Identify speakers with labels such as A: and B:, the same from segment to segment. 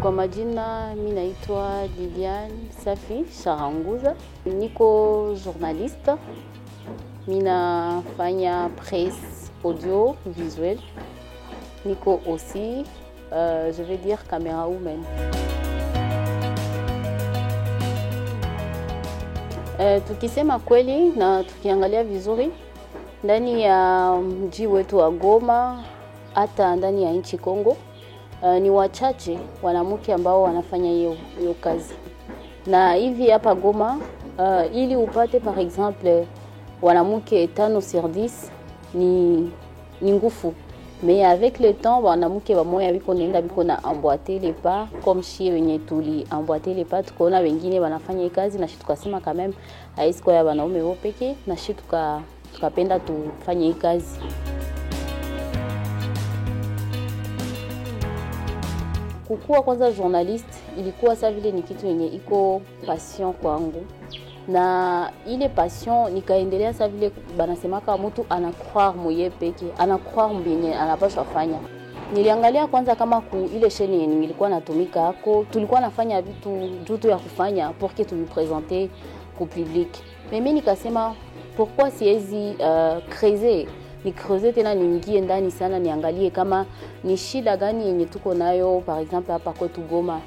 A: Kwa majina mimi naitwa Liliane Safi Sharanguza, niko journaliste. Mimi nafanya presse audio visuel. Niko aussi je vais dire caméra woman. Tukisema kweli na tukiangalia vizuri ndani ya mji wetu wa Goma hata ndani ya nchi Kongo, ni wachache wanawake ambao wanafanya hiyo kazi. Na hivi hapa Goma ili upate par exemple wanawake 5 sur 10 ni ngufu. Mais avec le temps wanawake wamoya biko nenda biko na emboîter les pas comme si wenye tuli emboîter les pas, tukaona wengine wanafanya kazi na tukasema quand même haisiko ya wanaume wao pekee, na tukapenda tufanye kazi. Kukua kwanza journaliste ilikuwa sa vile ni kitu yenye iko passion kwangu, na ile passion nikaendelea sa vile banasemaka mtu anacroire moye peke, anacroire mbinye anapaswa fanya. Niliangalia kwanza kama ile chaîne yenye nilikuwa natumika hako tulikuwa nafanya vitu ya kufanya pour que tu me présenter au public. Mimi nikasema pourquoi siwezi creuser tena niingie ndani sana niangalie kama ni shida gani yenye tuko nayo par exemple hapa kwetu Goma.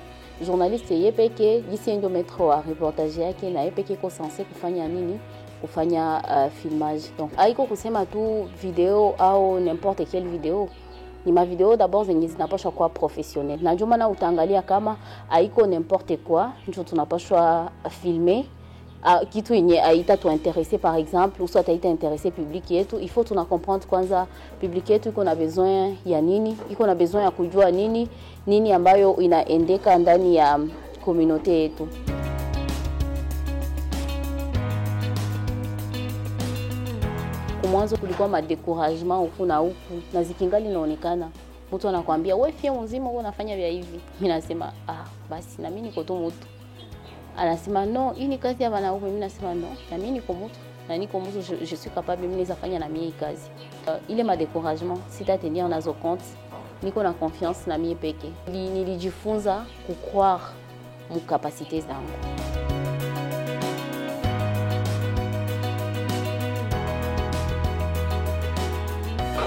A: Journaliste yepeke gisi ndio metro wa reportage yake na yepeke ko censé kufanya nini, kufanya filmage. Donc haiko kusema tu video au n'importe quelle vidéo. Ni ma vidéo d'abord zenye zinapaswa kuwa professionnel. Na ndio maana utaangalia kama haiko n'importe quoi ndio tunapaswa filmer. Kitu yenye aita tu intéresser par exemple ou soit aita intéresser public yetu, il faut tuna comprendre kwanza public yetu iko na besoin ya nini, iko na besoin ya kujua nini ambayo inaendeka ndani ya communauté yetu. Kwa mwanzo kulikuwa madécouragement huku na huku na zikingali inaonekana. Mtu anakuambia wewe fia mzima wewe unafanya vya hivi. Mimi nasema basi na mimi niko tu mtu. Anasema non, hii ni kazi ya wanaume. Mimi nasema non, na mimi niko mtu. Na niko mtu, je suis capable mimi naweza fanya na mimi kazi. Ile madécouragement c'est-à-dire nazo compte, niko na confiance na mimi peke. Nilijifunza kucroire mu capacité zangu.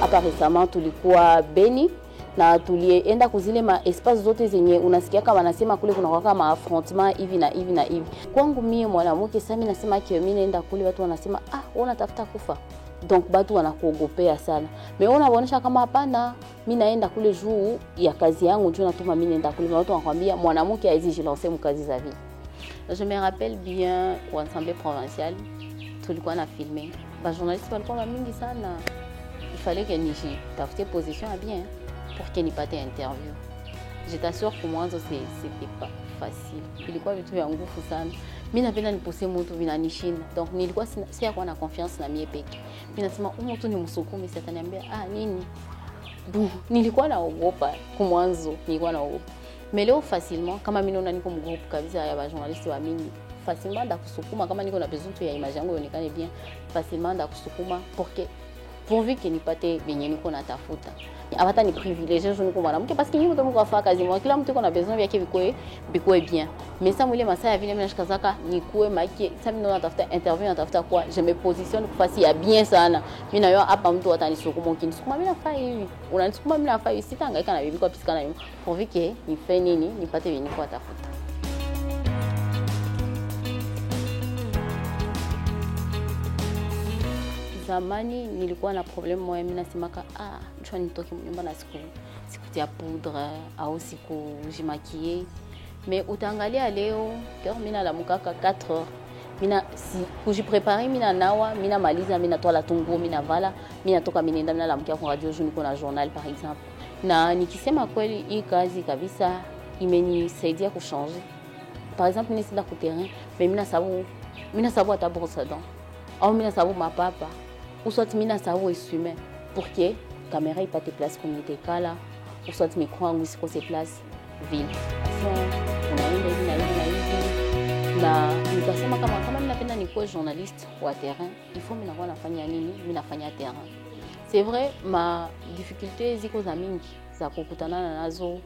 A: Hapa récemment tulikuwa Beni na tulienda kuzile ma espace zote zenye unasikia kama wanasema kule kuna kama affrontement hivi na hivi na hivi. Kwangu mimi mwanamke sasa mimi nasema kile mimi naenda kule watu wanasema unatafuta kufa. Donc watu wanakuogopea sana. Mais unaonyesha kama hapana, mimi naenda kule juu ya kazi yangu ndio natuma mimi naenda kule. Watu wanakuambia mwanamke haizi jilancer mkazi za vile. Je me rappelle bien au Assemblée provinciale tulikuwa na filmer. Ba journaliste walikuwa mingi sana. Il fallait que nijitafute position à bien pour que nipate interview. Je t'assure pour moi c'était pas facile. Ilikuwa vitu vya nguvu sana. Mimi napenda nipose mtu vinanishinda. Donc nilikuwa si na confiance na mie peke. Mimi nasema mtu ni msukumi sasa ataniambia nini. Nilikuwa naogopa kwa mwanzo, nilikuwa naogopa. Mais leo facilement kama mimi naona niko mgroupe kabisa ya ba journaliste wa mimi, facilement ndakusukuma kama niko na besoin tu ya image yangu ionekane bien, facilement ndakusukuma pourvu que nipate venye niko natafuta. Hata ni privilège je niko mwanamke parce que nyinyi mtu mko afaka kazi mwa kila mtu iko na besoin vyake bikoe bien. Mais ça mwile masaa ya vile mimi nashikazaka nikuwe maki sasa mimi natafuta interview natafuta kwa je me positionne kwa fasi ya bien sana. Mimi nayo hapa mtu atanisukuma ukinisukuma mimi nafaa hivi. Unanisukuma mimi nafaa hivi sitangaika na bibi kwa pisika na mimi. Pourvu que nifanye nini nipate venye niko natafuta. Zamani nilikuwa na problem moja, mimi nasemaka njoo nitoke nyumba na sikutia poudre au sikujimaquiller. Mais utaangalia leo kama mimi nalamukaka 4 heures, mimi kujiprepare, mimi nawa, mimi namaliza, mimi natoa la tungu, mimi navala, mimi natoka mimi nenda nalamukia kwa radio jour niko na journal par exemple. Na nikisema kweli hii kazi kabisa imenisaidia kuchanger. Par exemple mimi sina ku terrain, mais mimi nasabu ata brosse à dents. Au mimi nasabu mapapa. Ou soit mina sawo essumer pour que caméra ipate place communauté kala, ou soit micro angu siko se place ville. Unaenda hivi na nikasema kama mimi napenda nikuwe journaliste wa terrain, il faut mimi nafanya nini? Mimi nafanya terrain. C'est vrai ma difficulté ziko za mingi za kukutana nazo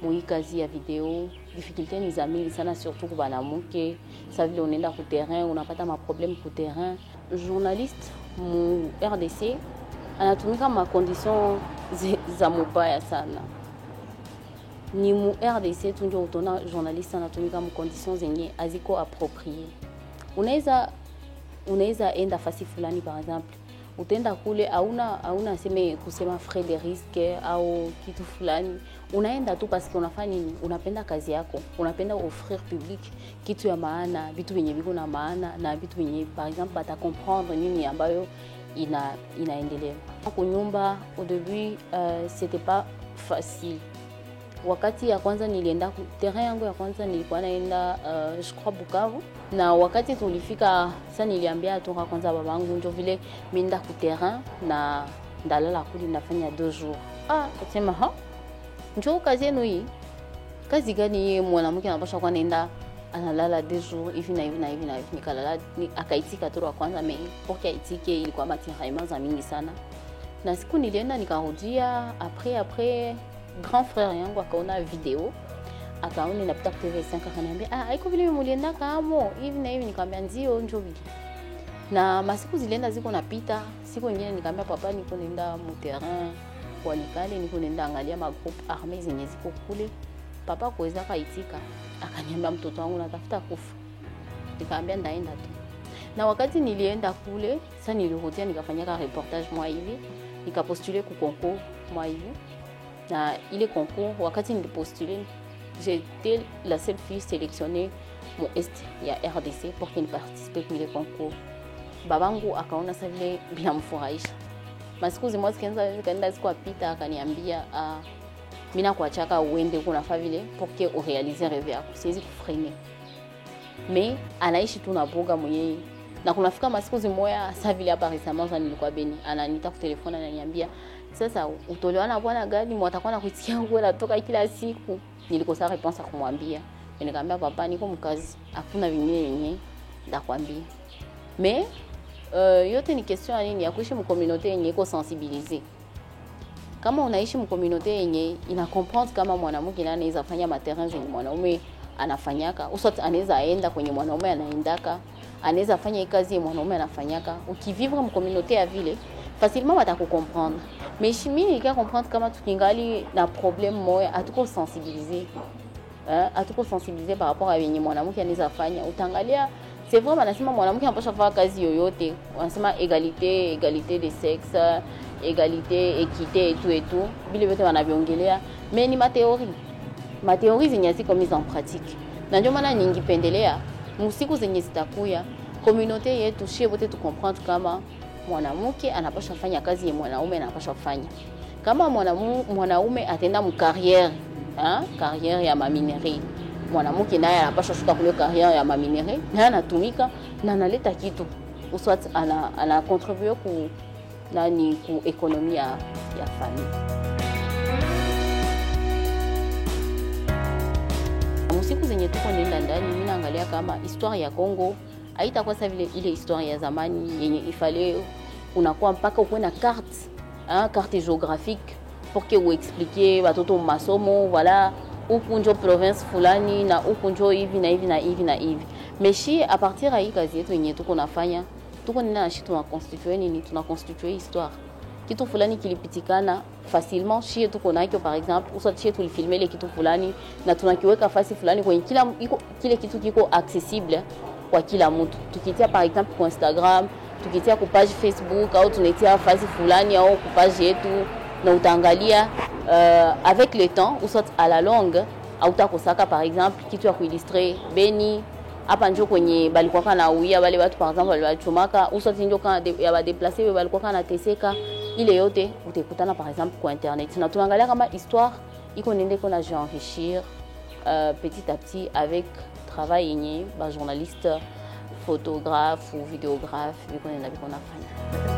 A: mui kazi ya video. Difficulté ni za mingi sana, surtout kwa banamuke. Sa vile unaenda ku terrain, unapata ma problème ku terrain. Journaliste mu RDC anatumika ma condition za mubaya sana. Ni mu RDC tunjo utona journaliste anatumika mu conditions zenye aziko approprié. Unaweza enda fasi fulani par exemple. Utenda kule hauna kusema frais de risque au kitu fulani. Unaenda tu parce que unafanya nini? Unapenda kazi yako. Unapenda offrir public kitu ya maana, vitu vyenye viko na maana na vitu vyenye par exemple bata comprendre nini ambayo inaendelea. Kwa nyumba au début c'était pas facile. Wakati ya kwanza nilienda terrain yangu ya kwanza nilikuwa naenda je crois Bukavu, na wakati tulifika sasa niliambia toka kwanza babangu ndio vile minda ku terrain na ndalala kuli nafanya 2 jours. Akasema njoo kazi yenu hii. Kazi gani mwanamke anapaswa kwa nenda analala 2 jours hivi na hivi na hivi na hivi. Nikalala akaitika tu kwanza mais pour que aitike ilikuwa matiraillement za mingi sana. Na siku nilienda nikarudia après grand frère yangu akaona video, akaona napita ku TV5 akaniambia haiko vile mulienda kamo hivi na hivi. Nikamwambia ndio njoo vile. Na masiku zilienda ziko napita, siku nyingine nikamwambia papa niko nenda mu terrain kwa nikale, niko nenda angalia ma groupe armée zenye ziko kule. Papa kuweza kaitika akaniambia mtoto wangu natafuta kufa. Nikamwambia ndaenda tu. Na wakati nilienda kule sasa nilirudia nikafanya reportage moi hivi, nikapostuler ku concours moi hivi. Na ile concours wakati nilipostule j'étais la seule fille sélectionnée mon est ya RDC pour qu'elle participe kwa ile concours. Babangu akaona sasa vile binamfurahisha. Masiku zimoja kaenda siku apita akaniambia mimi nakuachaka uende huko nafaa vile pour que u réaliser rêve yako, siwezi kufreiner. Mais anaishi tu na boga mwenyewe. Na kunafika masiku zimoja sasa vile hapa récemment nilikuwa Beni, ananiita kwa telefoni ananiambia sasa utolewa na bwana gani mwatakuwa na kuitikia nguo natoka kila siku. Nilikosa réponse kumwambia. Nikamwambia papa niko mkazi, hakuna vingine yenyewe ndakwambia. Mais yote ni question nini ya kuishi mu communauté yenye iko sensibiliser. Kama unaishi mu communauté yenye ina comprendre kama mwanamke anaweza fanya materrain zenye mwanaume anafanyaka, usot anaweza aenda kwenye mwanaume anaendaka, anaweza fanya kazi ya mwanaume anafanyaka. Ukivivre mu communauté ya vile facilement watakucomprendre. Mais mimi nikia comprendre kama tukingali na problème moya atuko sensibiliser. Atuko sensibiliser par rapport à yenye mwanamke anaweza fanya. Utangalia c'est vrai wanasema mwanamke anapaswa kufanya kazi yoyote. Wanasema égalité de sexe, égalité, équité et tout. Vile vyote wanaviongelea. Mais ni ma théorie zenye ziko mise en pratique. Na ndio maana ningipendelea msiku zenye zitakuya communauté yetu shie wote tu comprendre kama mwanamke anapaswa kufanya kazi ya mwanaume anapaswa kufanya. Kama mwanaume atenda mu carrière, carrière ya maminerie, mwanamke naye anapaswa shuka kule carrière ya maminerie, na anatumika na analeta kitu. Uswat ana contribuer ku ekonomia ya famille. Musiku zenye tuko nenda ndani mimi naangalia kama histoire ya Congo haitakuwa sasa vile ile histoire ya zamani yenye ifale unakuwa mpaka uko na carte géographique pour que vous expliquiez watoto masomo voilà huku njo province fulani na huku njo hivi na hivi na hivi na hivi. Meshi a partir ya hii kazi yetu yenye tuko nafanya tuko nina shi tunaconstituer histoire. Kitu fulani kilipitikana facilement shie tuko nacho par exemple usot shie tulifilmer ile kitu fulani na tunakiweka fasi fulani kwenye kile kitu kiko accessible kwa kila mtu. Tukitia par exemple kwa Instagram, tukitia kwa page Facebook au tunetia fasi fulani au kwa page yetu na utaangalia avec le temps usot à la longue au utakosaka par exemple kitu ya kuillustrer Beni hapa njo kwenye balikuwa kana uia wale watu par exemple walichomaka usot njo kana ya ba déplacer balikuwa kana teseka. Ile yote utakutana par exemple kwa internet. Na tunaangalia kama histoire iko nende kona enrichir petit à petit avec travail yenye ba journaliste, photographe ou vidéographe biko nenda biko nafanya.